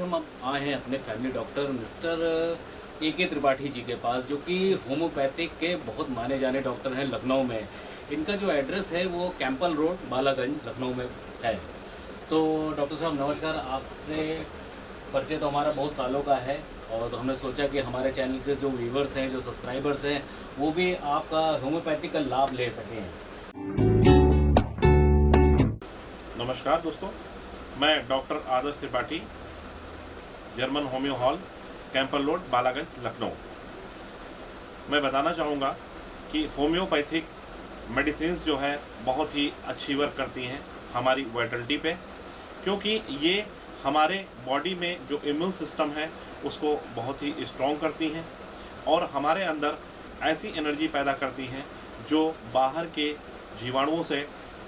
हम अब आए हैं अपने family doctor mister A.K. Tripathi ji के पास, जो कि होम्योपैथिक के बहुत माने जाने डॉक्टर हैं लखनऊ में। इनका जो एड्रेस है वो कैंपल रोड, बालागंज, लखनऊ में है। तो डॉक्टर साहब नमस्कार। आपसे परिचय तो हमारा बहुत सालों का है और तो हमने सोचा कि हमारे चैनल के जो व्यूवर्स हैं, जो सब्सक्राइबर्स हैं, वो भी आपका होम्योपैथिक का लाभ ले सकें। नमस्कार दोस्तों, मैं doctor Adarsh Tripathi, German homeo hall, Campbell road, Balaganj, Lucknow. मैं बताना चाहूँगा कि होम्योपैथिक मेडिसिन्स जो है बहुत ही अच्छी वर्क करती हैं हमारी वाइटलिटी पे, क्योंकि ये हमारे बॉडी में जो इम्यून सिस्टम है उसको बहुत ही स्ट्रॉन्ग करती हैं और हमारे अंदर ऐसी एनर्जी पैदा करती हैं जो बाहर के जीवाणुओं से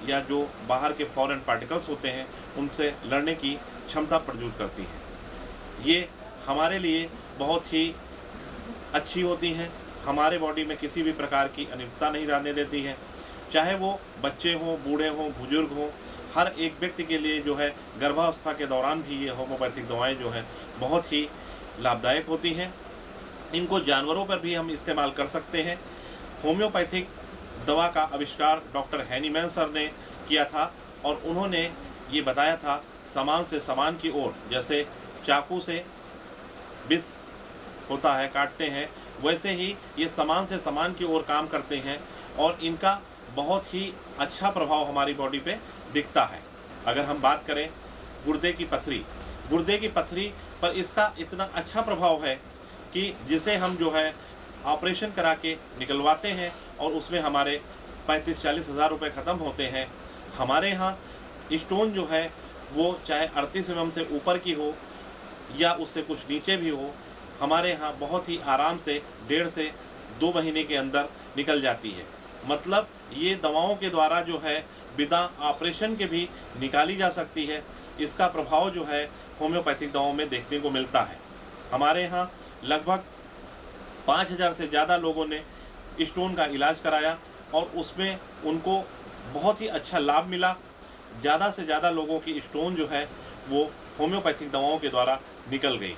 या जो बाहर के फॉरेन पार्टिकल्स होते हैं उनसे लड़ने की क्षमता प्रदान करती हैं। ये हमारे लिए बहुत ही अच्छी होती हैं, हमारे बॉडी में किसी भी प्रकार की अनियमितता नहीं रहने देती हैं, चाहे वो बच्चे हों, बूढ़े हों, बुजुर्ग हों। हर एक व्यक्ति के लिए जो है गर्भावस्था के दौरान भी ये होम्योपैथिक दवाएं जो हैं बहुत ही लाभदायक होती हैं। इनको जानवरों पर भी हम इस्तेमाल कर सकते हैं। होम्योपैथिक दवा का आविष्कार डॉक्टर हैनीमैन सर ने किया था और उन्होंने ये बताया था सामान से सामान की ओर, जैसे चाकू से विष होता है, काटते हैं, वैसे ही ये सामान से सामान की ओर काम करते हैं और इनका बहुत ही अच्छा प्रभाव हमारी बॉडी पे दिखता है। अगर हम बात करें गुर्दे की पथरी पर इसका इतना अच्छा प्रभाव है कि जिसे हम जो है ऑपरेशन करा के निकलवाते हैं और उसमें हमारे 35-40 हज़ार रुपये ख़त्म होते हैं। हमारे यहाँ स्टोन जो है वो चाहे 38 mm से ऊपर की हो या उससे कुछ नीचे भी हो, हमारे यहाँ बहुत ही आराम से 1.5 से 2 महीने के अंदर निकल जाती है। मतलब ये दवाओं के द्वारा जो है बिना ऑपरेशन के भी निकाली जा सकती है। इसका प्रभाव जो है होम्योपैथिक दवाओं में देखने को मिलता है। हमारे यहाँ लगभग 5000 से ज़्यादा लोगों ने स्टोन का इलाज कराया और उसमें उनको बहुत ही अच्छा लाभ मिला। ज़्यादा से ज़्यादा लोगों की स्टोन जो है वो होम्योपैथिक दवाओं के द्वारा निकल गई।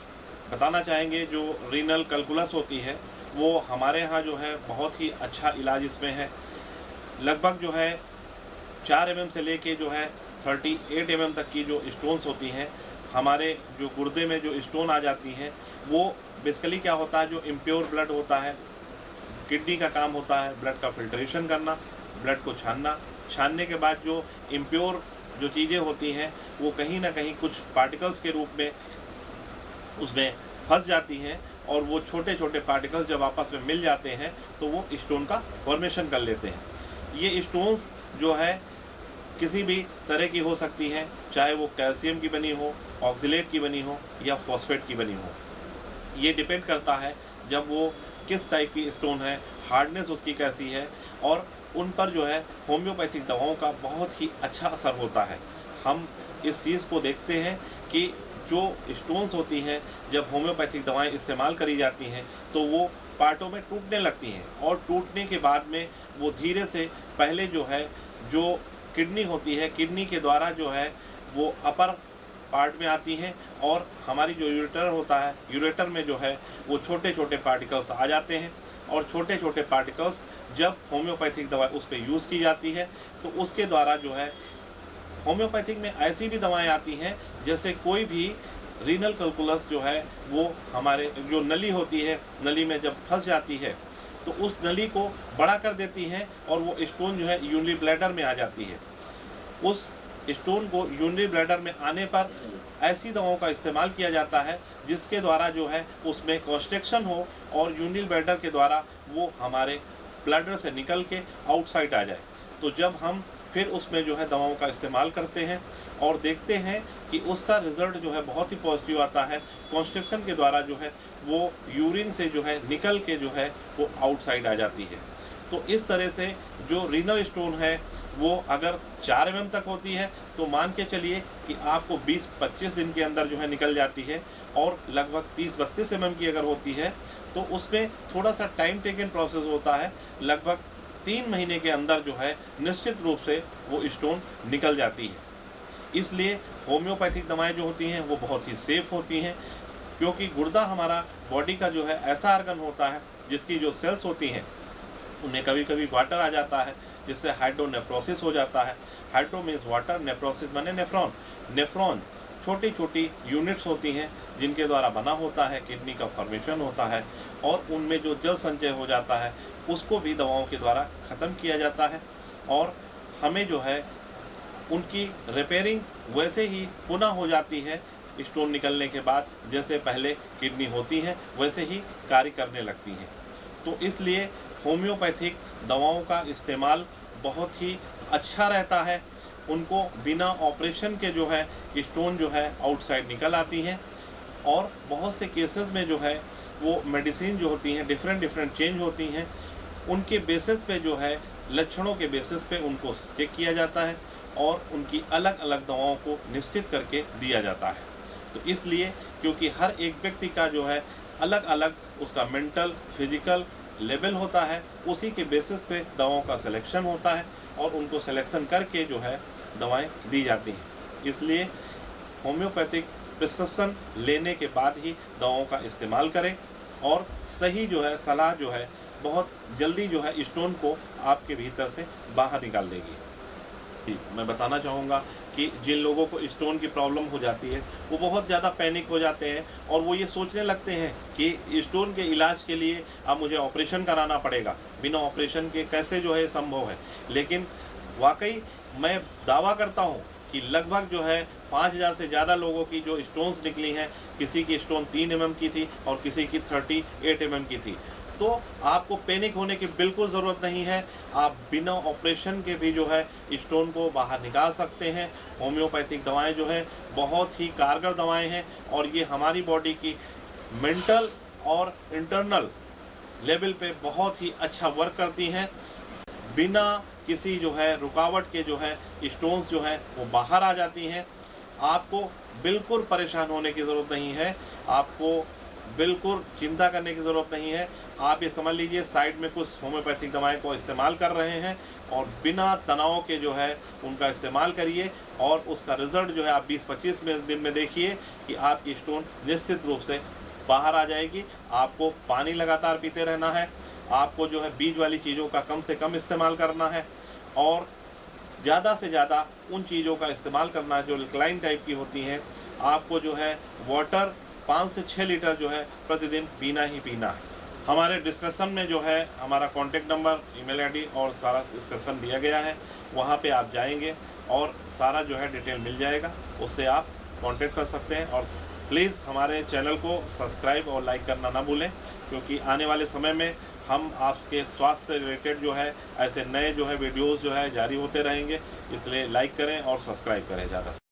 बताना चाहेंगे जो रीनल कैल्कुलस होती है वो हमारे यहाँ जो है बहुत ही अच्छा इलाज इसमें है। लगभग जो है 4 mm से लेके जो है 38 mm तक की जो स्टोन्स होती हैं, हमारे जो गुर्दे में जो स्टोन आ जाती हैं, वो बेसिकली क्या होता है, जो इम्प्योर ब्लड होता है, किडनी का काम होता है ब्लड का फिल्ट्रेशन करना, ब्लड को छानने के बाद जो इम्प्योर जो चीज़ें होती हैं वो कहीं ना कहीं कुछ पार्टिकल्स के रूप में उसमें फंस जाती हैं और वो छोटे छोटे पार्टिकल्स जब आपस में मिल जाते हैं तो वो स्टोन का फॉर्मेशन कर लेते हैं। ये स्टोन्स जो है किसी भी तरह की हो सकती हैं, चाहे वो कैल्शियम की बनी हो, ऑक्सीलेट की बनी हो या फॉस्फेट की बनी हो। ये डिपेंड करता है जब वो किस टाइप की स्टोन है, हार्डनेस उसकी कैसी है, और उन पर जो है होम्योपैथिक दवाओं का बहुत ही अच्छा असर होता है। हम इस चीज़ को देखते हैं कि जो स्टोन्स होती हैं जब होम्योपैथिक दवाएं इस्तेमाल करी जाती हैं तो वो पार्टों में टूटने लगती हैं और टूटने के बाद में वो धीरे से पहले जो है जो किडनी होती है, किडनी के द्वारा जो है वो अपर पार्ट में आती हैं और हमारी जो यूरेटर होता है, यूरेटर में जो है वो छोटे छोटे पार्टिकल्स आ जाते हैं और छोटे छोटे पार्टिकल्स जब होम्योपैथिक दवा उस पर यूज़ की जाती है तो उसके द्वारा जो है होम्योपैथिक में ऐसी भी दवाएं आती हैं जैसे कोई भी रीनल कैल्कुलस जो है वो हमारे जो नली होती है, नली में जब फंस जाती है तो उस नली को बड़ा कर देती हैं और वो स्टोन जो है यूरिनरी ब्लैडर में आ जाती है। उस स्टोन को यूरिनरी ब्लैडर में आने पर ऐसी दवाओं का इस्तेमाल किया जाता है जिसके द्वारा जो है उसमें कॉन्स्ट्रिक्शन हो और यूरिनरी ब्लैडर के द्वारा वो हमारे ब्लैडर से निकल के आउटसाइड आ जाए। तो जब हम फिर उसमें जो है दवाओं का इस्तेमाल करते हैं और देखते हैं कि उसका रिज़ल्ट जो है बहुत ही पॉजिटिव आता है। कॉन्स्ट्रिक्शन के द्वारा जो है वो यूरिन से जो है निकल के जो है वो आउटसाइड आ जाती है। तो इस तरह से जो रीनल स्टोन है वो अगर 4 mm तक होती है तो मान के चलिए कि आपको 20-25 दिन के अंदर जो है निकल जाती है, और लगभग 30-32 mm की अगर होती है तो उसमें थोड़ा सा टाइम टेकन प्रोसेस होता है। लगभग 3 महीने के अंदर जो है निश्चित रूप से वो स्टोन निकल जाती है। इसलिए होम्योपैथिक दवाएं जो होती हैं वो बहुत ही सेफ होती हैं, क्योंकि गुर्दा हमारा बॉडी का जो है ऐसा ऑर्गन होता है जिसकी जो सेल्स होती हैं उनमें कभी कभी वाटर आ जाता है, जिससे हाइड्रोनेफ्रोसिस हो जाता है। हाइड्रो मीन्स वाटर, नेफ्रोसिस माने नेफ्रॉन। नेफ्रॉन छोटी छोटी यूनिट्स होती हैं जिनके द्वारा बना होता है, किडनी का फॉर्मेशन होता है, और उनमें जो जल संचय हो जाता है उसको भी दवाओं के द्वारा ख़त्म किया जाता है, और हमें जो है उनकी रिपेयरिंग वैसे ही पुनः हो जाती है स्टोन निकलने के बाद, जैसे पहले किडनी होती है वैसे ही कार्य करने लगती हैं। तो इसलिए होम्योपैथिक दवाओं का इस्तेमाल बहुत ही अच्छा रहता है। उनको बिना ऑपरेशन के जो है स्टोन जो है आउटसाइड निकल आती हैं, और बहुत से केसेस में जो है वो मेडिसिन जो होती हैं डिफरेंट चेंज होती हैं, उनके बेसिस पे जो है लक्षणों के बेसिस पे उनको चेक किया जाता है और उनकी अलग अलग दवाओं को निश्चित करके दिया जाता है। तो इसलिए क्योंकि हर एक व्यक्ति का जो है अलग अलग उसका मेंटल फिजिकल लेवल होता है, उसी के बेसिस पे दवाओं का सिलेक्शन होता है और उनको सिलेक्शन करके जो है दवाएं दी जाती हैं। इसलिए होम्योपैथिक प्रिस्क्रिप्शन लेने के बाद ही दवाओं का इस्तेमाल करें, और सही जो है सलाह जो है बहुत जल्दी जो है स्टोन को आपके भीतर से बाहर निकाल देगी। मैं बताना चाहूँगा कि जिन लोगों को स्टोन की प्रॉब्लम हो जाती है वो बहुत ज़्यादा पैनिक हो जाते हैं और वो ये सोचने लगते हैं कि स्टोन के इलाज के लिए अब मुझे ऑपरेशन कराना पड़ेगा, बिना ऑपरेशन के कैसे जो है संभव है। लेकिन वाकई मैं दावा करता हूँ कि लगभग जो है 5000 से ज़्यादा लोगों की जो स्टोन्स निकली हैं, किसी की स्टोन 3 mm की थी और किसी की 38 mm की थी। तो आपको पैनिक होने की बिल्कुल ज़रूरत नहीं है। आप बिना ऑपरेशन के भी जो है स्टोन को बाहर निकाल सकते हैं। होम्योपैथिक दवाएं जो है बहुत ही कारगर दवाएं हैं, और ये हमारी बॉडी की मेंटल और इंटरनल लेवल पे बहुत ही अच्छा वर्क करती हैं। बिना किसी जो है रुकावट के जो है स्टोन्स जो है वो बाहर आ जाती हैं। आपको बिल्कुल परेशान होने की ज़रूरत नहीं है, आपको बिल्कुल चिंता करने की ज़रूरत नहीं है। आप ये समझ लीजिए साइड में कुछ होम्योपैथिक दवाएं को इस्तेमाल कर रहे हैं और बिना तनाव के जो है उनका इस्तेमाल करिए, और उसका रिज़ल्ट जो है आप 20-25 दिन में देखिए कि आपकी स्टोन निश्चित रूप से बाहर आ जाएगी। आपको पानी लगातार पीते रहना है, आपको जो है बीज वाली चीज़ों का कम से कम इस्तेमाल करना है, और ज़्यादा से ज़्यादा उन चीज़ों का इस्तेमाल करना है जो अल्कलाइन टाइप की होती हैं। आपको जो है वाटर 5 से 6 लीटर जो है प्रतिदिन पीना ही पीना है। हमारे डिस्क्रिप्शन में जो है हमारा कॉन्टेक्ट नंबर, ईमेल आईडी और सारा डिस्क्रिप्शन दिया गया है, वहाँ पे आप जाएंगे और सारा जो है डिटेल मिल जाएगा, उससे आप कांटेक्ट कर सकते हैं। और प्लीज़ हमारे चैनल को सब्सक्राइब और लाइक करना ना भूलें, क्योंकि आने वाले समय में हम आपके स्वास्थ्य से रिलेटेड जो है ऐसे नए जो है वीडियोज़ जो है जारी होते रहेंगे। इसलिए लाइक करें और सब्सक्राइब करें ज़्यादा से।